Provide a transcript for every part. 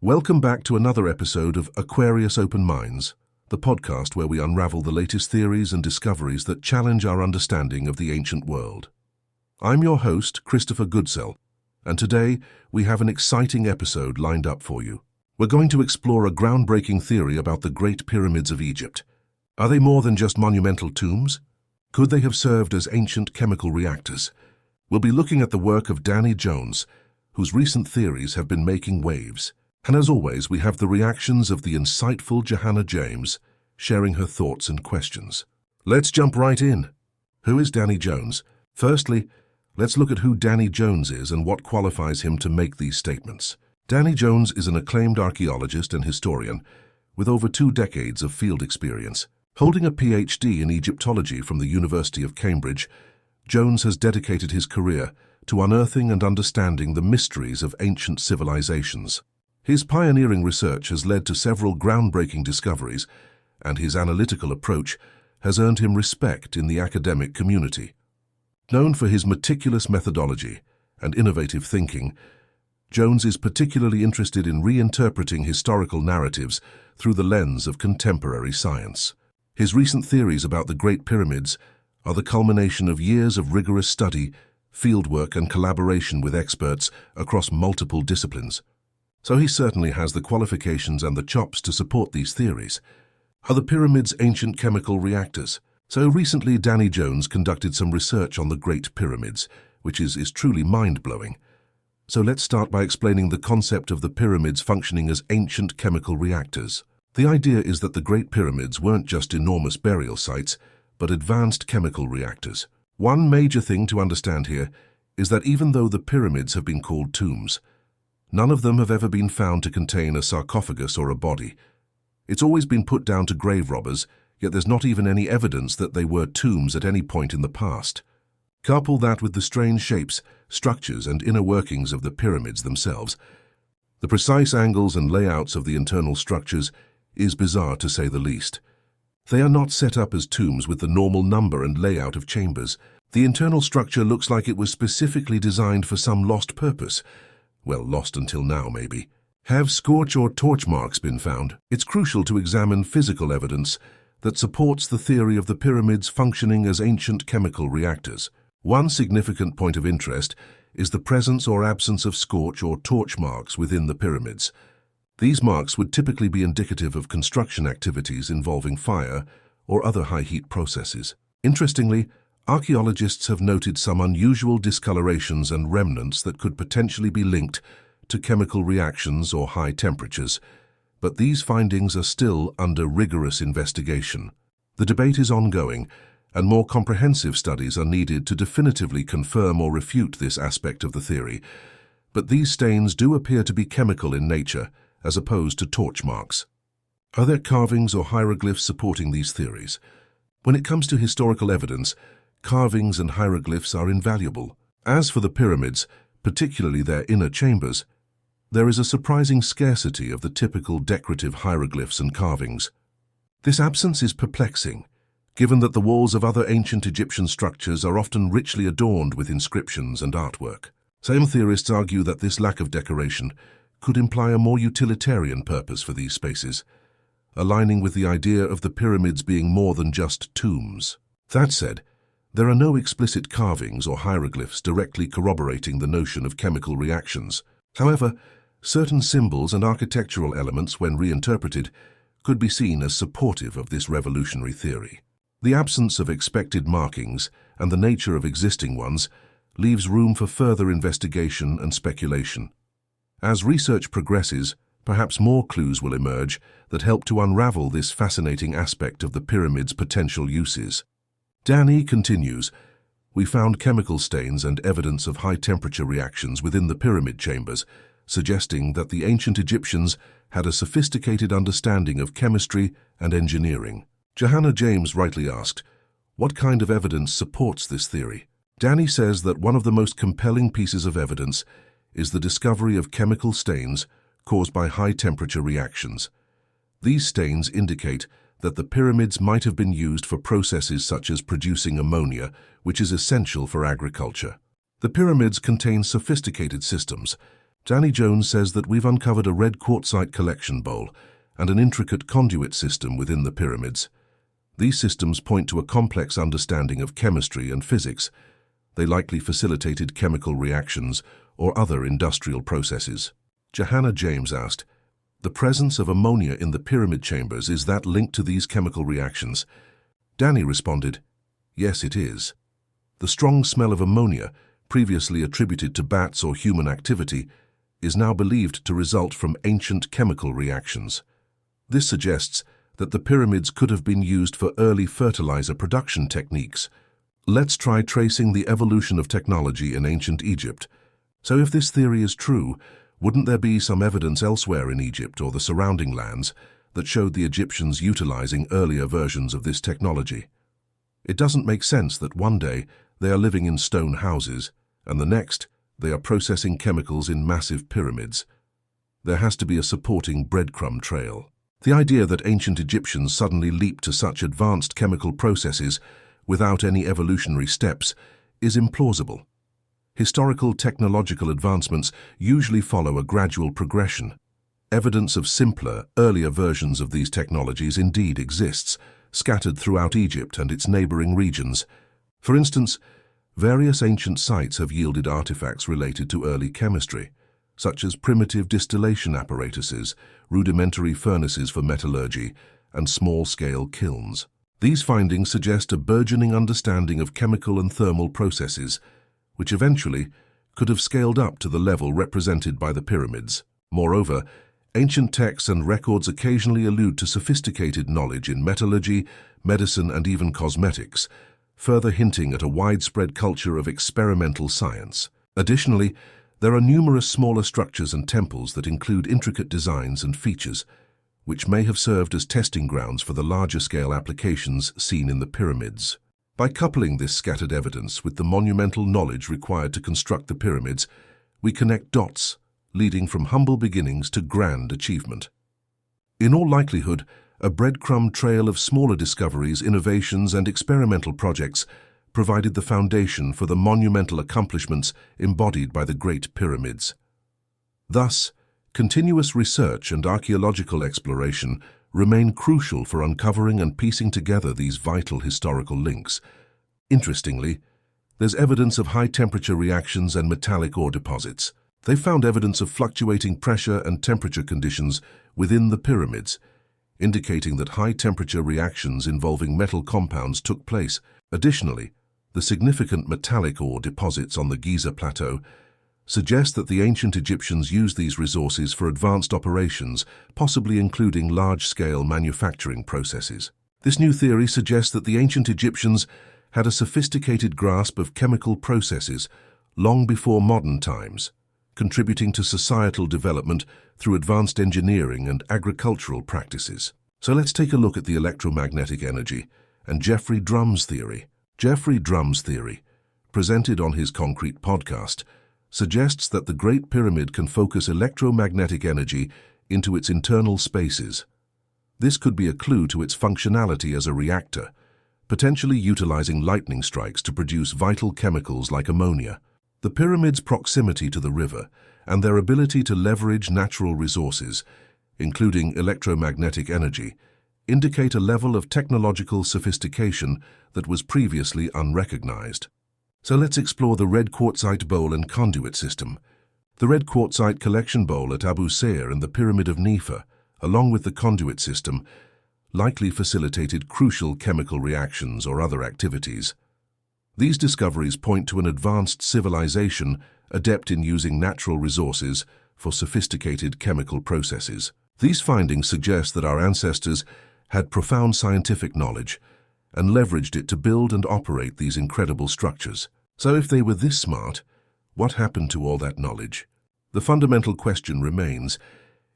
Welcome back to another episode of Aquarius Open Minds, the podcast where we unravel the latest theories and discoveries that challenge our understanding of the ancient world. I'm your host, Christopher Goodsell, and today we have an exciting episode lined up for you. We're going to explore a groundbreaking theory about the Great Pyramids of Egypt. Are they more than just monumental tombs? Could they have served as ancient chemical reactors? We'll be looking at the work of Danny Jones, whose recent theories have been making waves. And as always, we have the reactions of the insightful Johanna James, sharing her thoughts and questions. Let's jump right in. Who is Danny Jones? Firstly, let's look at who Danny Jones is and what qualifies him to make these statements. Danny Jones is an acclaimed archaeologist and historian with over 2 decades of field experience. Holding a PhD in Egyptology from the University of Cambridge, Jones has dedicated his career to unearthing and understanding the mysteries of ancient civilizations. His pioneering research has led to several groundbreaking discoveries, and his analytical approach has earned him respect in the academic community. Known for his meticulous methodology and innovative thinking, Jones is particularly interested in reinterpreting historical narratives through the lens of contemporary science. His recent theories about the Great Pyramids are the culmination of years of rigorous study, fieldwork, and collaboration with experts across multiple disciplines. So he certainly has the qualifications and the chops to support these theories. Are the pyramids ancient chemical reactors? So recently, Danny Jones conducted some research on the Great Pyramids, which is truly mind-blowing. So let's start by explaining the concept of the pyramids functioning as ancient chemical reactors. The idea is that the Great Pyramids weren't just enormous burial sites, but advanced chemical reactors. One major thing to understand here is that even though the pyramids have been called tombs, none of them have ever been found to contain a sarcophagus or a body. It's always been put down to grave robbers, yet there's not even any evidence that they were tombs at any point in the past. Couple that with the strange shapes, structures, and inner workings of the pyramids themselves. The precise angles and layouts of the internal structures is bizarre to say the least. They are not set up as tombs with the normal number and layout of chambers. The internal structure looks like it was specifically designed for some lost purpose. Well, lost until now, maybe. Have scorch or torch marks been found? It's crucial to examine physical evidence that supports the theory of the pyramids functioning as ancient chemical reactors. One significant point of interest is the presence or absence of scorch or torch marks within the pyramids. These marks would typically be indicative of construction activities involving fire or other high-heat processes. Interestingly, archaeologists have noted some unusual discolorations and remnants that could potentially be linked to chemical reactions or high temperatures, but these findings are still under rigorous investigation. The debate is ongoing, and more comprehensive studies are needed to definitively confirm or refute this aspect of the theory, but these stains do appear to be chemical in nature, as opposed to torch marks. Are there carvings or hieroglyphs supporting these theories? When it comes to historical evidence, carvings and hieroglyphs are invaluable. As for the pyramids, particularly their inner chambers, there is a surprising scarcity of the typical decorative hieroglyphs and carvings. This absence is perplexing, given that the walls of other ancient Egyptian structures are often richly adorned with inscriptions and artwork. Some theorists argue that this lack of decoration could imply a more utilitarian purpose for these spaces, aligning with the idea of the pyramids being more than just tombs. That said, there are no explicit carvings or hieroglyphs directly corroborating the notion of chemical reactions. However, certain symbols and architectural elements, when reinterpreted, could be seen as supportive of this revolutionary theory. The absence of expected markings and the nature of existing ones leaves room for further investigation and speculation. As research progresses, perhaps more clues will emerge that help to unravel this fascinating aspect of the pyramid's potential uses. Danny continues, "We found chemical stains and evidence of high-temperature reactions within the pyramid chambers, suggesting that the ancient Egyptians had a sophisticated understanding of chemistry and engineering." Johanna James rightly asked, what kind of evidence supports this theory? Danny says that one of the most compelling pieces of evidence is the discovery of chemical stains caused by high-temperature reactions. These stains indicate that the pyramids might have been used for processes such as producing ammonia, which is essential for agriculture. The pyramids contain sophisticated systems, Danny Jones says that we've uncovered a red quartzite collection bowl and an intricate conduit system within the pyramids. These systems point to a complex understanding of chemistry and physics. They likely facilitated chemical reactions or other industrial processes. Johanna James asked, "The presence of ammonia in the pyramid chambers, is that linked to these chemical reactions?" Danny responded, "Yes, it is. The strong smell of ammonia, previously attributed to bats or human activity, is now believed to result from ancient chemical reactions. This suggests that the pyramids could have been used for early fertilizer production techniques. Let's try tracing the evolution of technology in ancient Egypt. So if this theory is true, wouldn't there be some evidence elsewhere in Egypt or the surrounding lands that showed the Egyptians utilizing earlier versions of this technology? It doesn't make sense that one day they are living in stone houses and the next they are processing chemicals in massive pyramids. There has to be a supporting breadcrumb trail. The idea that ancient Egyptians suddenly leaped to such advanced chemical processes without any evolutionary steps is implausible. Historical technological advancements usually follow a gradual progression. Evidence of simpler, earlier versions of these technologies indeed exists, scattered throughout Egypt and its neighboring regions. For instance, various ancient sites have yielded artifacts related to early chemistry, such as primitive distillation apparatuses, rudimentary furnaces for metallurgy, and small-scale kilns. These findings suggest a burgeoning understanding of chemical and thermal processes, which eventually could have scaled up to the level represented by the pyramids. Moreover, ancient texts and records occasionally allude to sophisticated knowledge in metallurgy, medicine, and even cosmetics, further hinting at a widespread culture of experimental science. Additionally, there are numerous smaller structures and temples that include intricate designs and features, which may have served as testing grounds for the larger-scale applications seen in the pyramids. By coupling this scattered evidence with the monumental knowledge required to construct the pyramids, we connect dots, leading from humble beginnings to grand achievement. In all likelihood, a breadcrumb trail of smaller discoveries, innovations, and experimental projects provided the foundation for the monumental accomplishments embodied by the Great Pyramids. Thus, continuous research and archaeological exploration remain crucial for uncovering and piecing together these vital historical links. Interestingly, there's evidence of high-temperature reactions and metallic ore deposits. They found evidence of fluctuating pressure and temperature conditions within the pyramids, indicating that high-temperature reactions involving metal compounds took place. Additionally, the significant metallic ore deposits on the Giza Plateau suggest that the ancient Egyptians used these resources for advanced operations, possibly including large-scale manufacturing processes. This new theory suggests that the ancient Egyptians had a sophisticated grasp of chemical processes long before modern times, contributing to societal development through advanced engineering and agricultural practices. So let's take a look at the electromagnetic energy and Jeffrey Drum's theory. Jeffrey Drum's theory, presented on his Concrete podcast, suggests that the Great Pyramid can focus electromagnetic energy into its internal spaces. This could be a clue to its functionality as a reactor, potentially utilizing lightning strikes to produce vital chemicals like ammonia. The pyramid's proximity to the river and their ability to leverage natural resources, including electromagnetic energy, indicate a level of technological sophistication that was previously unrecognized. So let's explore the red quartzite bowl and conduit system. The red quartzite collection bowl at Abu Sair and the Pyramid of Nefer, along with the conduit system, likely facilitated crucial chemical reactions or other activities. These discoveries point to an advanced civilization adept in using natural resources for sophisticated chemical processes. These findings suggest that our ancestors had profound scientific knowledge and leveraged it to build and operate these incredible structures. So if they were this smart, what happened to all that knowledge? The fundamental question remains,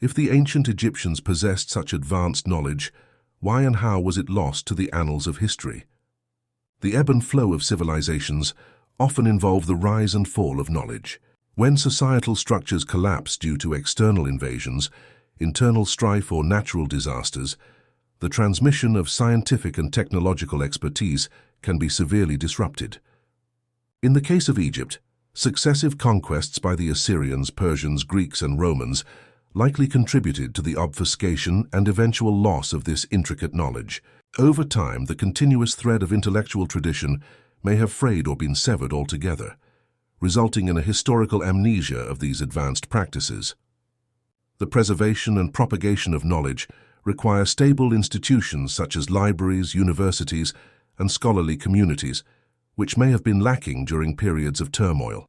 if the ancient Egyptians possessed such advanced knowledge, why and how was it lost to the annals of history? The ebb and flow of civilizations often involve the rise and fall of knowledge. When societal structures collapse due to external invasions, internal strife, or natural disasters, the transmission of scientific and technological expertise can be severely disrupted. In the case of Egypt, Successive conquests by the Assyrians, Persians, Greeks, and Romans likely contributed to the obfuscation and eventual loss of this intricate knowledge. Over time, the continuous thread of intellectual tradition may have frayed or been severed altogether, resulting in a historical amnesia of these advanced practices. The preservation and propagation of knowledge require stable institutions such as libraries, universities, and scholarly communities, which may have been lacking during periods of turmoil.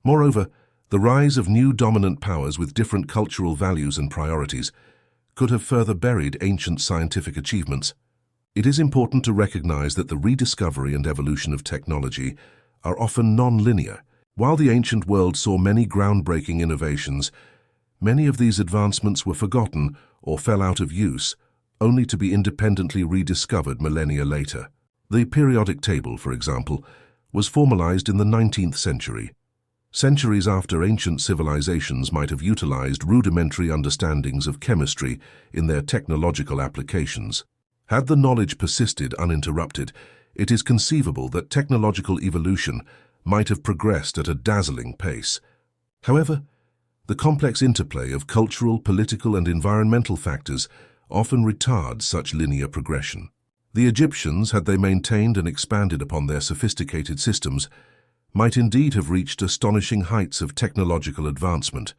Moreover, the rise of new dominant powers with different cultural values and priorities could have further buried ancient scientific achievements. It is important to recognize that the rediscovery and evolution of technology are often non-linear. While the ancient world saw many groundbreaking innovations, many of these advancements were forgotten or fell out of use, only to be independently rediscovered millennia later. The periodic table, for example, was formalized in the 19th century, centuries after ancient civilizations might have utilized rudimentary understandings of chemistry in their technological applications. Had the knowledge persisted uninterrupted, it is conceivable that technological evolution might have progressed at a dazzling pace. However, the complex interplay of cultural, political, and environmental factors often retards such linear progression. The Egyptians, had they maintained and expanded upon their sophisticated systems, might indeed have reached astonishing heights of technological advancement.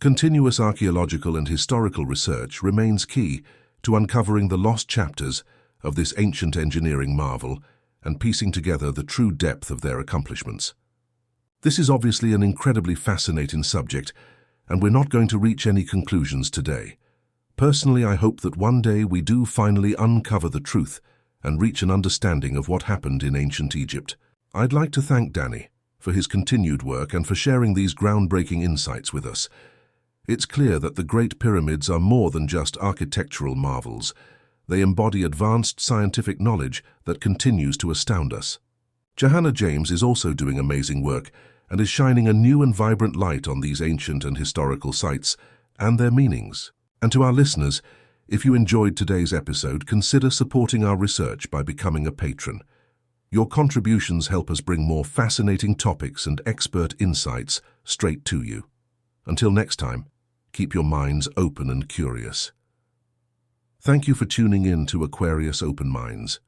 Continuous archaeological and historical research remains key to uncovering the lost chapters of this ancient engineering marvel and piecing together the true depth of their accomplishments. This is obviously an incredibly fascinating subject, and we're not going to reach any conclusions today. Personally, I hope that one day we do finally uncover the truth and reach an understanding of what happened in ancient Egypt. I'd like to thank Danny for his continued work and for sharing these groundbreaking insights with us. It's clear that the Great Pyramids are more than just architectural marvels. They embody advanced scientific knowledge that continues to astound us. Johanna James is also doing amazing work and is shining a new and vibrant light on these ancient and historical sites and their meanings. And to our listeners, if you enjoyed today's episode, consider supporting our research by becoming a patron. Your contributions help us bring more fascinating topics and expert insights straight to you. Until next time, keep your minds open and curious. Thank you for tuning in to Aquarius Open Minds.